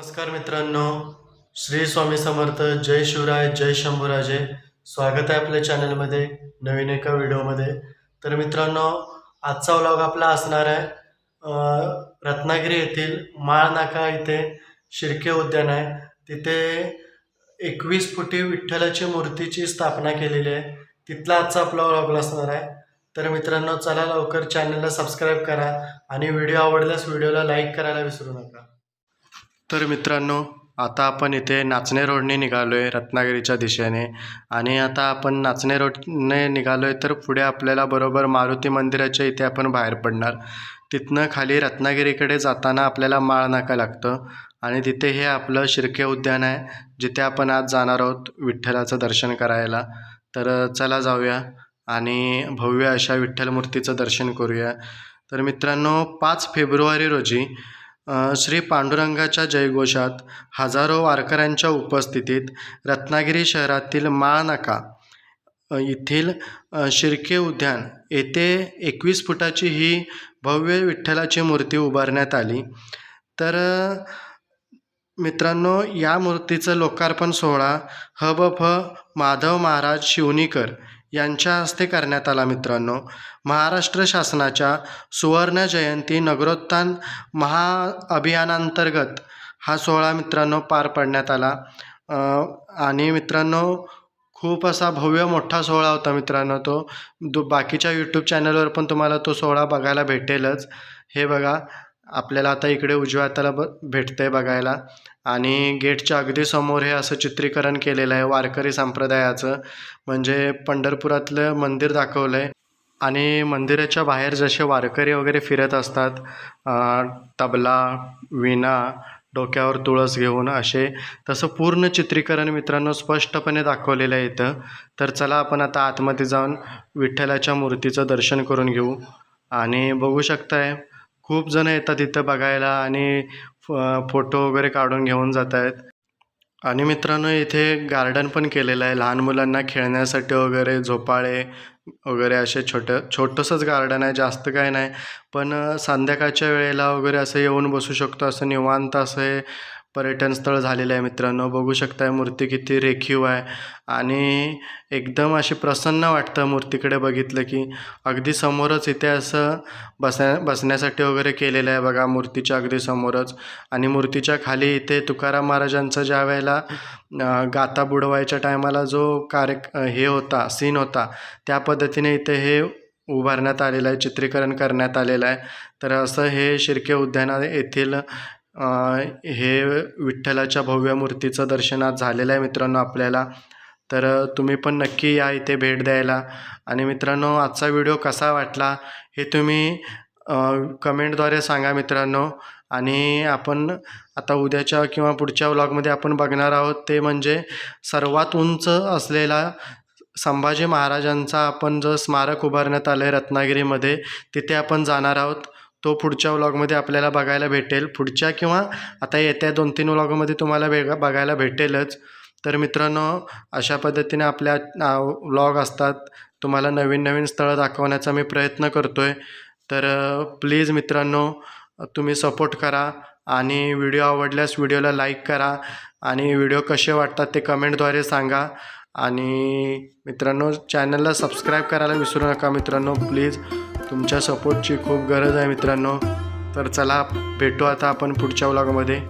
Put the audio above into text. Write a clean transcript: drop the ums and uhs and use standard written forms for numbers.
नमस्कार मित्रांनो, श्री स्वामी समर्थ, जय शिवराय, जय शंभूराजे. स्वागत आहे आपल्या चॅनलमध्ये नवीन एका व्हिडिओमध्ये. तर मित्रांनो, आजचा व्लॉग आपला असणार आहे रत्नागिरी येथील माळनाका इथे शिर्के उद्यान आहे. तिथे 21 फुटी विठ्ठलाची मूर्तीची स्थापना केलेली आहे. तिथला आजचा आपला व्लॉग असणार आहे. तर मित्रांनो, चला लवकर चॅनलला सबस्क्राईब करा आणि व्हिडिओ आवडल्यास व्हिडिओला लाईक करायला विसरू नका. तर मित्रांनो, आता आपण इथे नाचणे रोडने निघालो आहे रत्नागिरीच्या दिशेने. आणि आता आपण नाचणे रोडने निघालो आहे तर पुढे आपल्याला बरोबर मारुती मंदिराच्या इथे आपण बाहेर पडणार. तिथनं खाली रत्नागिरीकडे जाताना आपल्याला माळनाका लागतं आणि तिथे हे आपलं शिर्के उद्यान आहे, जिथे आपण आज जाणार आहोत विठ्ठलाचं दर्शन करायला. तर चला जाऊया आणि भव्य अशा विठ्ठल मूर्तीचं दर्शन करूया. तर मित्रांनो, 5 फेब्रुवारी रोजी श्री पांडुरंगाच्या जयघोषात हजारो वारकऱ्यांच्या उपस्थितीत रत्नागिरी शहरातील माळनाका येथील शिर्के उद्यान येथे 21 फुटाची ही भव्य विठ्ठलाची मूर्ती उभारण्यात आली. तर मित्रांनो, या मूर्तीचं लोकार्पण सोहळा ह.ब.फ. माधव महाराज शिवणीकर यांच्या हस्ते करण्यात आला. मित्रांनो, महाराष्ट्र शासनाच्या सुवर्ण जयंती नगरोत्थान महाअभियानांतर्गत हा सोहळा मित्रांनो पार पाडण्यात आला. आणि मित्रांनो, खूप असा भव्य मोठा सोहळा होता मित्रांनो. तो बाकीच्या यूट्यूब चॅनलवर पण तुम्हाला तो सोहळा बघायला भेटेलच. हे बघा, आपल्याला आता इकडे उजव्या हाताला भेटतंय बघायला. आणि गेटच्या अगदी समोर हे असं चित्रीकरण केलेलं आहे वारकरी संप्रदायाचं, म्हणजे पंढरपुरातलं मंदिर दाखवलं आहे. आणि मंदिराच्या बाहेर जसे वारकरी वगैरे फिरत असतात, तबला, वीणा, डोक्यावर तुळस घेऊन असे, तसं पूर्ण चित्रीकरण मित्रांनो स्पष्टपणे दाखवलेलं आहे इथं. तर चला आपण आता आतमध्ये जाऊन विठ्ठलाच्या मूर्तीचं दर्शन करून घेऊ. आणि बघू शकताय, खूप जण येतात इथं बघायला आणि फोटो वगैरे काढून घेऊन जात आहेत. आणि मित्रांनो, इथे गार्डन पण केलेलं आहे लहान मुलांना खेळण्यासाठी वगैरे, झोपाळे वगैरे असे छोटंसंच गार्डन आहे, जास्त काय नाही. पण संध्याकाळच्या वेळेला वगैरे असं येऊन बसू शकतो, असं निवांत असं हे पर्यटन स्थळ झालेलं आहे. मित्रांनो, बघू शकताय मूर्ती किती रेखीव आहे आणि एकदम अशी प्रसन्न वाटतं मूर्तीकडे बघितलं की. अगदी समोरच इथे असं बसण्यासाठी वगैरे केलेलं आहे बघा, मूर्तीच्या अगदी समोरच. आणि मूर्तीच्या खाली इथे तुकाराम महाराजांचा ज्या वेळेला गाथा बुडवायच्या टायमाला जो हे होता, सीन होता, त्या पद्धतीने इथे हे उभारण्यात आलेलं आहे, चित्रीकरण करण्यात आलेलं आहे. तर असं हे शिर्के उद्यान येथील हे विठ्ठलाच्या भव्य मूर्तीचं दर्शन आज झालेलं आहे मित्रांनो आपल्याला. तर तुम्ही पण नक्की या इथे भेट द्यायला. आणि मित्रांनो, आजचा व्हिडिओ कसा वाटला हे तुम्ही कमेंटद्वारे सांगा मित्रांनो. आणि आपण आता उद्याच्या किंवा पुढच्या व्लॉगमध्ये आपण बघणार आहोत ते म्हणजे सर्वात उंच असलेला संभाजी महाराजांचा आपण जो स्मारक उभारण्यात आलं आहे रत्नागिरीमध्ये, तिथे आपण जाणार आहोत. तो पुढच्या व्लॉगमध्ये आपल्याला बघायला भेटेल. पुढच्या किंवा आता येत्या 2-3 व्लॉगमध्ये तुम्हाला बघायला भेटेलच. तर मित्रांनो, अशा पद्धतीने आपल्या व्लॉग असतात, तुम्हाला नवीन नवीन स्थळं दाखवण्याचा मी प्रयत्न करतो आहे. तर प्लीज मित्रांनो, तुम्ही सपोर्ट करा आणि व्हिडिओ आवडल्यास व्हिडिओला लाईक करा आणि व्हिडिओ कसे वाटतात ते कमेंटद्वारे सांगा. आणि मित्रांनो, चॅनलला सबस्क्राईब करायला विसरू नका मित्रांनो, प्लीज. तुमच्या सपोर्टची खूप गरज आहे मित्रांनो. तर चला भेटू आता आपण पुढच्या व्लॉगमध्ये.